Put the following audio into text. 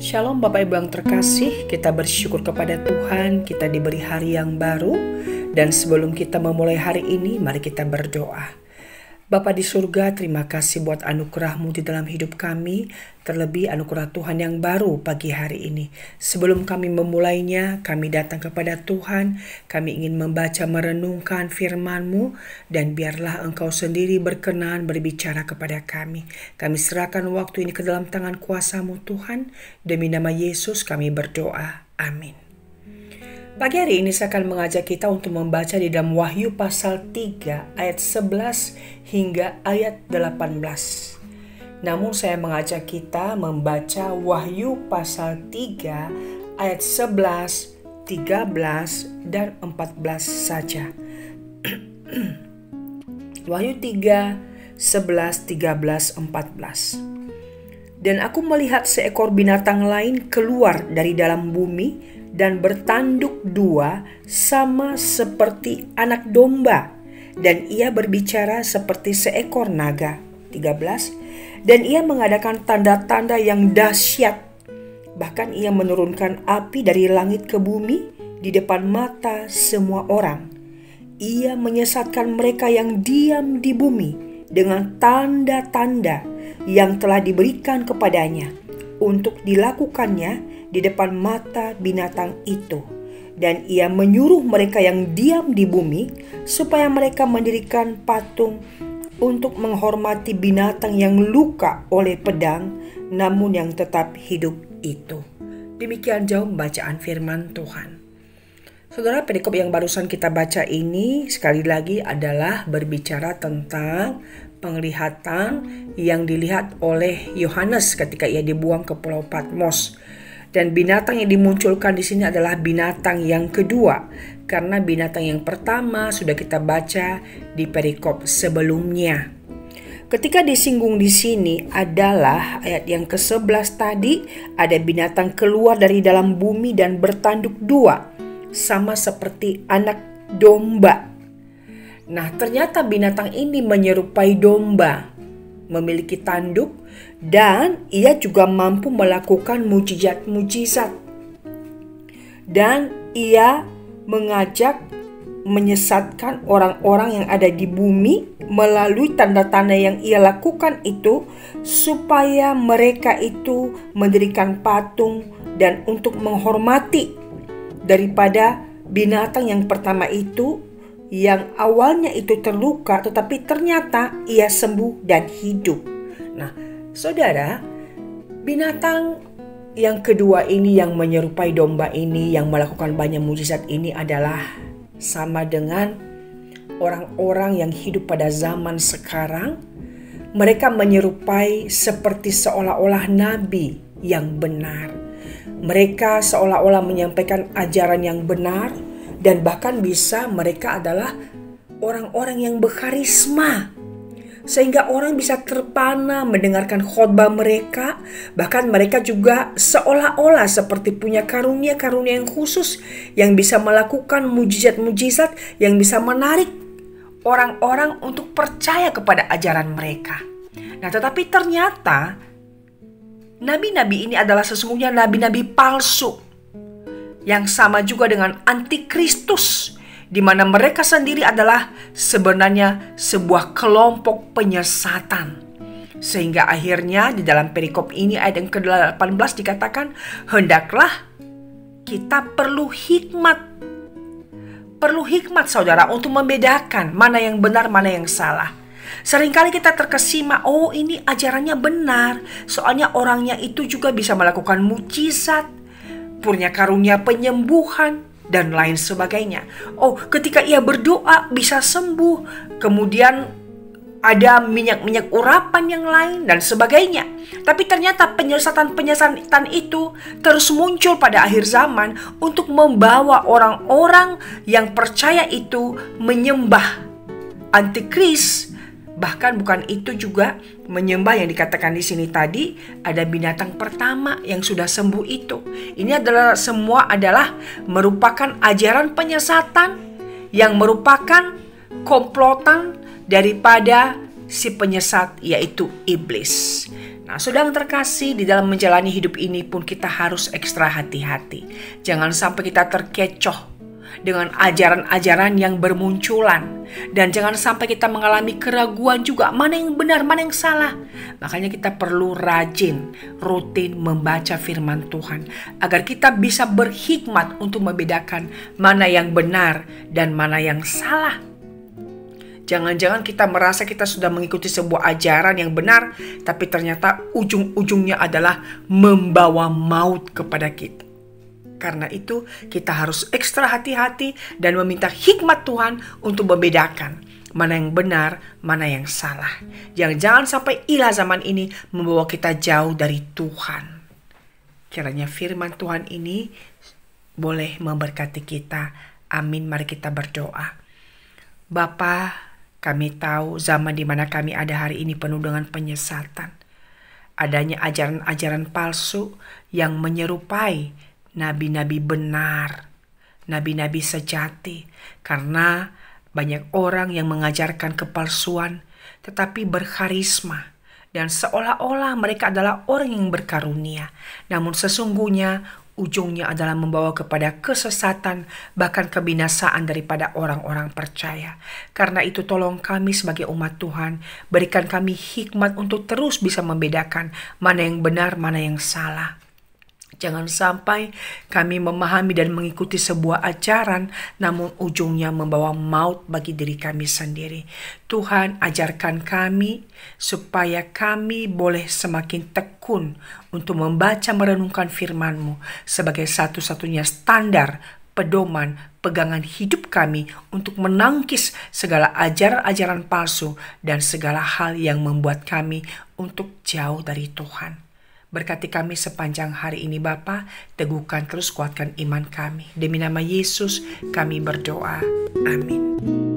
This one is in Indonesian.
Shalom Bapak Ibu yang terkasih, kita bersyukur kepada Tuhan, kita diberi hari yang baru. Dan sebelum kita memulai hari ini, mari kita berdoa. Bapa di surga, terima kasih buat anugerah-Mu di dalam hidup kami, terlebih anugerah Tuhan yang baru pagi hari ini. Sebelum kami memulainya, kami datang kepada Tuhan, kami ingin membaca merenungkan firman-Mu, dan biarlah Engkau sendiri berkenan berbicara kepada kami. Kami serahkan waktu ini ke dalam tangan kuasa-Mu Tuhan, demi nama Yesus kami berdoa, amin. Pagi hari ini saya akan mengajak kita untuk membaca di dalam Wahyu pasal 3 ayat 11 hingga ayat 18. Namun saya mengajak kita membaca Wahyu pasal 3 ayat 11, 13 dan 14 saja. Wahyu 3, 11, 13, 14. Dan aku melihat seekor binatang lain keluar dari dalam bumi dan bertanduk dua sama seperti anak domba, dan ia berbicara seperti seekor naga. 13. Dan ia mengadakan tanda-tanda yang dahsyat, bahkan ia menurunkan api dari langit ke bumi di depan mata semua orang. Ia menyesatkan mereka yang diam di bumi dengan tanda-tanda yang telah diberikan kepadanya untuk dilakukannya di depan mata binatang itu. Dan ia menyuruh mereka yang diam di bumi supaya mereka mendirikan patung untuk menghormati binatang yang luka oleh pedang namun yang tetap hidup itu. Demikian jauh bacaan firman Tuhan. Saudara, perikop yang barusan kita baca ini sekali lagi adalah berbicara tentang penglihatan yang dilihat oleh Yohanes ketika ia dibuang ke Pulau Patmos. Dan binatang yang dimunculkan di sini adalah binatang yang kedua, karena binatang yang pertama sudah kita baca di perikop sebelumnya. Ketika disinggung di sini adalah ayat yang ke-11 tadi, ada binatang keluar dari dalam bumi dan bertanduk dua, sama seperti anak domba. Nah, ternyata binatang ini menyerupai domba, memiliki tanduk, dan ia juga mampu melakukan mujizat-mujizat. Dan ia mengajak menyesatkan orang-orang yang ada di bumi melalui tanda-tanda yang ia lakukan itu, supaya mereka itu mendirikan patung dan untuk menghormati daripada binatang yang pertama itu, yang awalnya itu terluka tetapi ternyata ia sembuh dan hidup. Nah, saudara, binatang yang kedua ini yang menyerupai domba ini, yang melakukan banyak mujizat ini adalah sama dengan orang-orang yang hidup pada zaman sekarang. Mereka menyerupai seperti seolah-olah nabi yang benar. Mereka seolah-olah menyampaikan ajaran yang benar, dan bahkan bisa mereka adalah orang-orang yang berkarisma, sehingga orang bisa terpana mendengarkan khotbah mereka. Bahkan mereka juga seolah-olah seperti punya karunia-karunia yang khusus, yang bisa melakukan mujizat-mujizat, yang bisa menarik orang-orang untuk percaya kepada ajaran mereka. Nah, tetapi ternyata nabi-nabi ini adalah sesungguhnya nabi-nabi palsu, yang sama juga dengan antikristus, di mana mereka sendiri adalah sebenarnya sebuah kelompok penyesatan. Sehingga akhirnya di dalam perikop ini ayat yang ke-18 dikatakan, hendaklah kita perlu hikmat. Perlu hikmat saudara untuk membedakan mana yang benar, mana yang salah. Seringkali kita terkesima, oh ini ajarannya benar, soalnya orangnya itu juga bisa melakukan mujizat, punya karunia penyembuhan, dan lain sebagainya. Oh, ketika ia berdoa bisa sembuh. Kemudian ada minyak-minyak urapan yang lain dan sebagainya. Tapi ternyata penyesatan itu terus muncul pada akhir zaman untuk membawa orang-orang yang percaya itu menyembah antikris. Bahkan bukan itu juga menyembah yang dikatakan di sini tadi, ada binatang pertama yang sudah sembuh itu. Ini adalah semua adalah merupakan ajaran penyesatan yang merupakan komplotan daripada si penyesat, yaitu iblis. Nah, saudara terkasih, di dalam menjalani hidup ini pun kita harus ekstra hati-hati. Jangan sampai kita terkecoh dengan ajaran-ajaran yang bermunculan. Dan jangan sampai kita mengalami keraguan juga, mana yang benar, mana yang salah. Makanya kita perlu rajin, rutin membaca firman Tuhan, agar kita bisa berhikmat untuk membedakan mana yang benar dan mana yang salah. Jangan-jangan kita merasa kita sudah mengikuti sebuah ajaran yang benar, tapi ternyata ujung-ujungnya adalah membawa maut kepada kita. Karena itu kita harus ekstra hati-hati dan meminta hikmat Tuhan untuk membedakan mana yang benar, mana yang salah. Jangan sampai ilah zaman ini membawa kita jauh dari Tuhan. Kiranya firman Tuhan ini boleh memberkati kita. Amin. Mari kita berdoa. Bapa, kami tahu zaman di mana kami ada hari ini penuh dengan penyesatan. Adanya ajaran-ajaran palsu yang menyerupai nabi-nabi benar, nabi-nabi sejati. Karena banyak orang yang mengajarkan kepalsuan tetapi berkarisma. Dan seolah-olah mereka adalah orang yang berkarunia. Namun sesungguhnya ujungnya adalah membawa kepada kesesatan, bahkan kebinasaan daripada orang-orang percaya. Karena itu tolong kami sebagai umat Tuhan, berikan kami hikmat untuk terus bisa membedakan mana yang benar, mana yang salah. Jangan sampai kami memahami dan mengikuti sebuah ajaran, namun ujungnya membawa maut bagi diri kami sendiri. Tuhan, ajarkan kami supaya kami boleh semakin tekun untuk membaca merenungkan firman-Mu sebagai satu-satunya standar, pedoman, pegangan hidup kami untuk menangkis segala ajaran-ajaran palsu dan segala hal yang membuat kami untuk jauh dari Tuhan. Berkati kami sepanjang hari ini Bapa, teguhkan terus kuatkan iman kami. Demi nama Yesus kami berdoa. Amin.